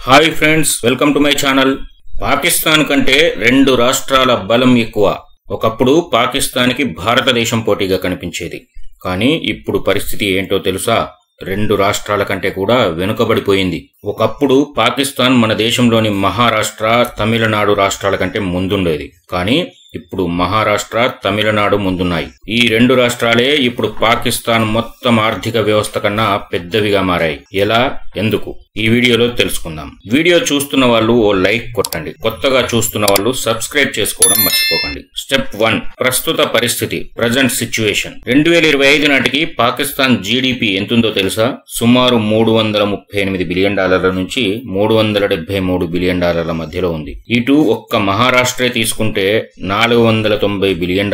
Hi friends, welcome to my channel. Pakistan కంటే రెండు రాష్ట్రాల బలం ఎక్కువ. ఒకప్పుడు పాకిస్తాన్కి భారతదేశం పోటీగా కనిపించేది. కానీ ఇప్పుడు పరిస్థితి ఏంటో తెలుసా? రెండు రాష్ట్రాల కంటే కూడా వెనుకబడిపోయింది. ఒకప్పుడు పాకిస్తాన్ మన దేశంలోని మహారాష్ట్ర, తమిళనాడు రాష్ట్రాల కంటే ముందుండేది. కానీ ఇప్పుడు మహారాష్ట్ర, తమిళనాడు ముందున్నాయి. ఈ రెండు రాష్ట్రాలే ఇప్పుడు పాకిస్తాన్ మొత్తం ఆర్థిక వ్యవస్థ కన్నా పెద్దవిగా మారాయి. ఎలా, ఎందుకు ఈ వీడియోలో తెలుసుకుందాం. వీడియో చూస్తున్న వాళ్ళు ఓ లైక్ కొట్టండి. కొత్తగా చూస్తున్న వాళ్ళు సబ్స్క్రైబ్ చేసుకోవడం మర్చిపోకండి. స్టెప్ 1, ప్రస్తుత పరిస్థితి, ప్రజెంట్ సిచ్యువేషన్. 2025 నాటికి పాకిస్తాన్ జీడిపి ఎంతుందో తెలుసా? సుమారు $338 బిలియన్ నుంచి $373 బిలియన్ మధ్యలో ఉంది. ఇటు ఒక్క మహారాష్ట్రే తీసుకుంటే $490 బిలియన్.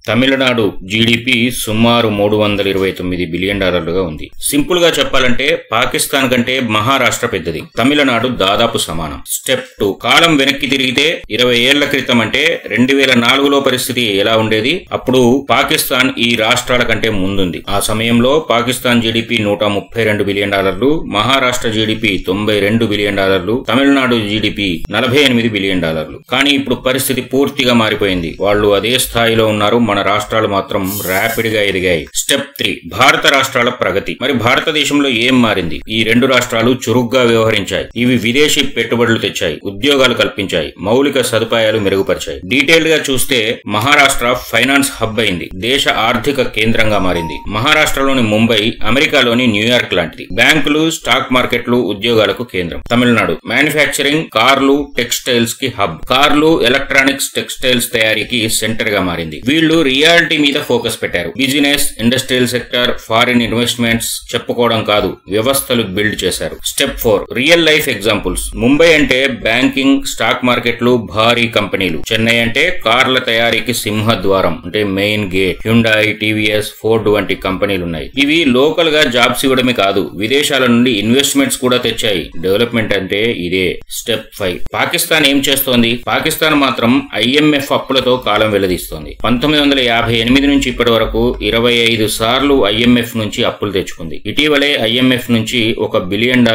తమిళనాడు జీడిపి సుమారు $329 బిలియన్ గా ఉంది. సింపుల్ గా చెప్పాలంటే పాకిస్తాన్ కంటే మహారాష్ట్ర పెద్దది, తమిళనాడు దాదాపు సమానం. స్టెప్ 2, కాలం వెనక్కి తిరిగితే 20 ఏళ్ల క్రితం అంటే 2004లో పరిస్థితి ఎలా ఉండేది? అప్పుడు పాకిస్తాన్ ఈ రాష్ట్రాల కంటే ముందుంది. ఆ సమయంలో Pakistan GDP $132 billion, Maharashtra GDP $92 billion, Tamil Nadu GDP $48 billion. కానీ ఇప్పుడు పరిస్థితి పూర్తిగా మారిపోయింది. వాళ్ళు అదే స్థాయిలో ఉన్నారు, మన రాష్ట్రాలు మాత్రం ర్యాపిడ్ గా ఎదిగాయి. స్టెప్ 3, భారత రాష్ట్రాల ప్రగతి. మరి భారతదేశంలో ఏం మారింది? ఈ రెండు రాష్ట్రాలు చురుగ్గా వ్యవహరించాయి. ఇవి విదేశీ పెట్టుబడులు తెచ్చాయి, ఉద్యోగాలు కల్పించాయి, మౌలిక సదుపాయాలు మెరుగుపరిచాయి. డీటెయిల్డ్ గా చూస్తే మహారాష్ట్ర ఫైనాన్స్ హబ్ అయింది, దేశ ఆర్థిక కేంద్రంగా మారింది. మహారాష్ట్రలోని ముంబై అమెరికాలోని న్యూయార్క్ లాంటిది. బ్యాంకులు, స్టాక్ మార్కెట్లు, ఉద్యోగాలకు కేంద్రం. తమిళనాడు మ్యానుఫ్యాక్చరింగ్, కార్లు, టెక్స్టైల్స్ కి హబ్. కార్లు, ఎలక్ట్రానిక్స్, టెక్స్టైల్స్ తయారీకి సెంటర్ గా మారింది. వీళ్లు రియాలిటీ మీద ఫోకస్ పెట్టారు. Business, industrial sector, foreign investments చెప్పుకోవడం కాదు, వ్యవస్థలు బిల్డ్ చేశారు. Step 4, real life examples. Mumbai అంటే బ్యాంకింగ్, స్టాక్ మార్కెట్లు, భారీ కంపెనీలు. చెన్నై అంటే కార్ల తయారీకి సింహద్వారం, అంటే main gate. Hyundai, TVS, Ford వంటి కంపెనీలున్నాయి. ఇవి లోకల్ గా జాబ్స్ ఇవ్వడమే కాదు, విదేశాల నుండి ఇన్వెస్ట్మెంట్స్ కూడా తెచ్చాయి. డెవలప్మెంట్ అంటే ఇదే. స్టెప్ 5, పాకిస్తాన్ ఏం చేస్తోంది? పాకిస్తాన్ మాత్రం IMF అప్పులతో కాలం వెల్లదీస్తోంది. 1958 నుంచి ఇప్పటి వరకు 25 సార్లు IMF నుంచి అప్పులు తెచ్చుకుంది. ఇటీవలే IMF నుంచి $1 బిలియన్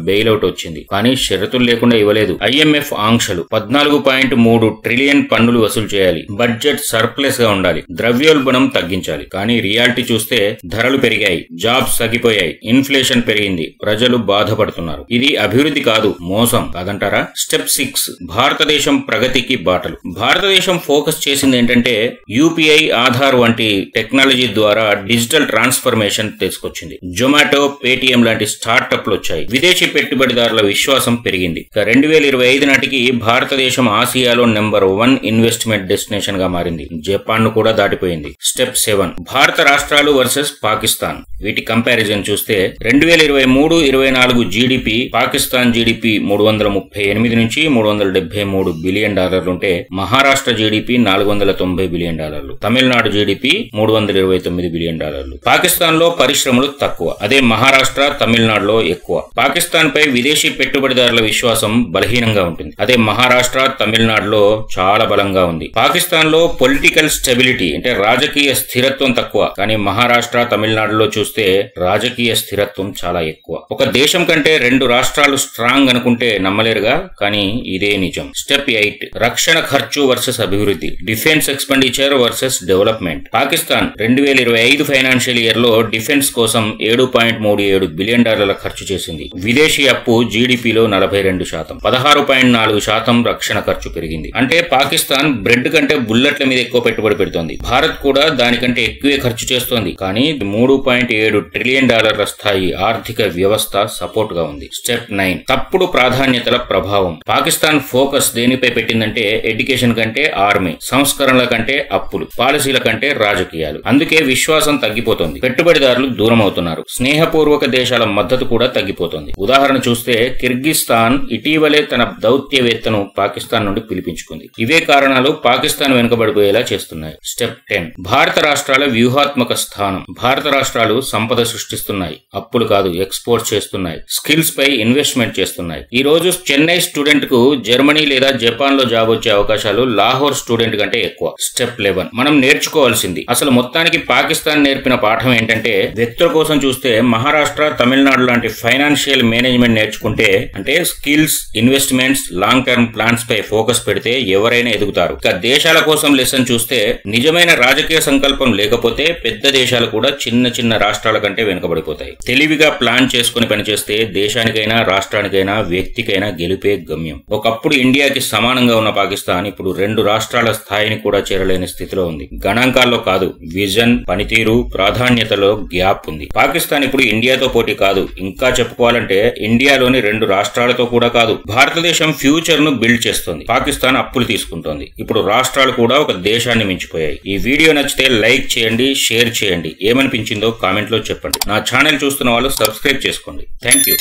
బెయిల్అవుట్ వచ్చింది. కానీ షరతులు లేకుండా ఇవ్వలేదు. IMF ఆంక్షలు: 14.3 ట్రిలియన్ పన్నులు వసూలు చేయాలి, బడ్జెట్ సర్ప్లస్ గా ఉండాలి, ద్రవ్యోల్బణం తగ్గించాలి. కానీ రియాలిటీ చూస్తే ధరలు పెరిగాయి, జాబ్స్ తగ్గిపోయాయి, ఇన్ఫ్లేషన్ పెరిగింది, ప్రజలు బాధపడుతున్నారు. ఇది అభివృద్ధి కాదు, మోసం కాదంటారా? స్టెప్ 6, భారతదేశం ప్రగతికి బాటలు. భారతదేశం ఫోకస్ చేసింది ఏంటంటే UPI, ఆధార్ వంటి టెక్నాలజీ ద్వారా డిజిటల్ ట్రాన్స్ఫర్మేషన్ తీసుకొచ్చింది. జొమాటో, పేటిఎం లాంటి స్టార్టప్లు వచ్చాయి. విదేశీ పెట్టుబడిదారుల విశ్వాసం పెరిగింది. 2025 నాటికి భారతదేశం ఆసియాలో నెంబర్ 1 ఇన్వెస్ట్మెంట్ డెస్టినేషన్ గా మారింది. జపాన్ ను కూడా దాటిపోయింది. స్టెప్ 7, భారత రాష్ట్రాలు వర్సెస్ పాకిస్తాన్. వీటి కంపారిజన్ చూస్తే 2023-24 జీడిపి, పాకిస్తాన్ జీడిపి $338 నుంచి $373 బిలియన్ ఉంటే Maharashtra GDP $490 billion, Tamil Nadu GDP $329 billion. Pakistan లో పరిశ్రమలు తక్కువ, అదే మహారాష్ట్ర, తమిళనాడులో ఎక్కువ. పాకిస్తాన్ పై విదేశీ పెట్టుబడిదారుల విశ్వాసం బలహీనంగా ఉంటుంది, అదే మహారాష్ట్ర, తమిళనాడులో చాలా బలంగా ఉంది. పాకిస్తాన్ లో పొలిటికల్ స్టెబిలిటీ అంటే రాజకీయ స్థిరత్వం తక్కువ, కానీ మహారాష్ట్ర, తమిళనాడులో చూస్తే రాజకీయ స్థిరత్వం చాలా ఎక్కువ. ఒక దేశం కంటే రెండు రాష్ట్రాలు స్ట్రాంగ్ అనుకుంటే నమ్మలేరుగా, కానీ ఇదే నిజం. స్టెప్ 8, రక్షణ ఖర్చు వర్సెస్ అభివృద్ధి. Defence expenditure versus development. Pakistan 2025 financial year లో డిఫెన్స్ కోసం $7.37 బిలియన్ ఖర్చు చేసింది. విదేశీ అప్పు జీడిపిలో 42%, 16.4% రక్షణ ఖర్చు పెరిగింది. అంటే పాకిస్తాన్ బ్రెడ్ కంటే బుల్లెట్ల మీద ఎక్కువ పెట్టుబడి పెడుతోంది. భారత్ కూడా దానికంటే ఎక్కువే ఖర్చు చేస్తోంది, కానీ $3.7 ట్రిలియన్ స్థాయి ఆర్థిక వ్యవస్థ సపోర్ట్ గా ఉంది. స్టెప్ 9, తప్పుడు ప్రాధాన్యతల ప్రభావం. పాకిస్తాన్ ఫోకస్ దేనిపై పెట్టిందంటే ఎడ్యుకేషన్ కంటే ఆర్మీ, సంస్కరణల కంటే అప్పులు, పాలసీల కంటే రాజకీయాలు. అందుకే విశ్వాసం తగ్గిపోతోంది, పెట్టుబడిదారులు దూరం అవుతున్నారు, స్నేహపూర్వక దేశాల మద్దతు కూడా తగ్గిపోతోంది. ఉదాహరణ చూస్తే కిర్గిస్తాన్ ఇటీవలే తన దౌత్యవేత్తను పాకిస్తాన్ నుండి పిలిపించుకుంది. ఇవే కారణాలు పాకిస్తాన్ వెనుకబడిపోయేలా చేస్తున్నాయి. స్టెప్ 10, భారత రాష్ట్రాల వ్యూహాత్మక స్థానం. భారత రాష్ట్రాలు సంపద సృష్టిస్తున్నాయి, అప్పులు కాదు, ఎక్స్పోర్ట్ చేస్తున్నాయి, స్కిల్స్ పై ఇన్వెస్ట్మెంట్ చేస్తున్నాయి. ఈ రోజు చెన్నై స్టూడెంట్ కు జర్మనీ లేదా జపాన్ లో జాబ్ వచ్చే అవకాశాలు లాహోర్ టాపర్ స్టూడెంట్ కంటే ఎక్కువ. స్టెప్ 11 మనం నేర్చుకోవాల్సింది. అసలు మొత్తానికి పాకిస్తాన్ నేర్పిన పాఠం ఏంటంటే, వ్యక్తుల కోసం చూస్తే మహారాష్ట్ర, తమిళనాడు లాంటి ఫైనాన్షియల్ మేనేజ్మెంట్ నేర్చుకుంటే, అంటే skills, investments, long term plans పై ఫోకస్ పెడితే ఎవరైనా ఎదుగుతారు. ఇక దేశాల కోసం లెసన్ చూస్తే, నిజమైన రాజకీయ సంకల్పం లేకపోతే పెద్ద దేశాలు కూడా చిన్న చిన్న రాష్ట్రాల కంటే వెనుకబడిపోతాయి. తెలివిగా ప్లాన్ చేసుకుని పనిచేస్తే దేశానికైనా, రాష్ట్రానికైనా, వ్యక్తికైనా గెలిపే గమ్యం. ఒకప్పుడు ఇండియాకి సమానంగా ఉన్న పాకిస్తాన్ ఇప్పుడు 2 రాష్ట్రాల స్థాయిని కూడా చేరలేని స్థితిలో ఉంది. గణాంకాల్లో కాదు, విజన్, పనితీరు, ప్రాధాన్యతలో గ్యాప్ ఉంది. పాకిస్తాన్ ఇప్పుడు ఇండియాతో పోటీ కాదు, ఇంకా చెప్పుకోవాలంటే ఇండియాలోని 2 రాష్ట్రాలతో కూడా కాదు. భారతదేశం ఫ్యూచర్ ను బిల్డ్ చేస్తోంది, పాకిస్తాన్ అప్పులు తీసుకుంటోంది. ఇప్పుడు రాష్ట్రాలు కూడా ఒక దేశాన్ని మించిపోయాయి. ఈ వీడియో నచ్చితే లైక్ చేయండి, షేర్ చేయండి. ఏమనిపించిందో కామెంట్ లో చెప్పండి. నా ఛానల్ చూస్తున్న వాళ్ళు సబ్స్క్రైబ్ చేసుకోండి. Thank you.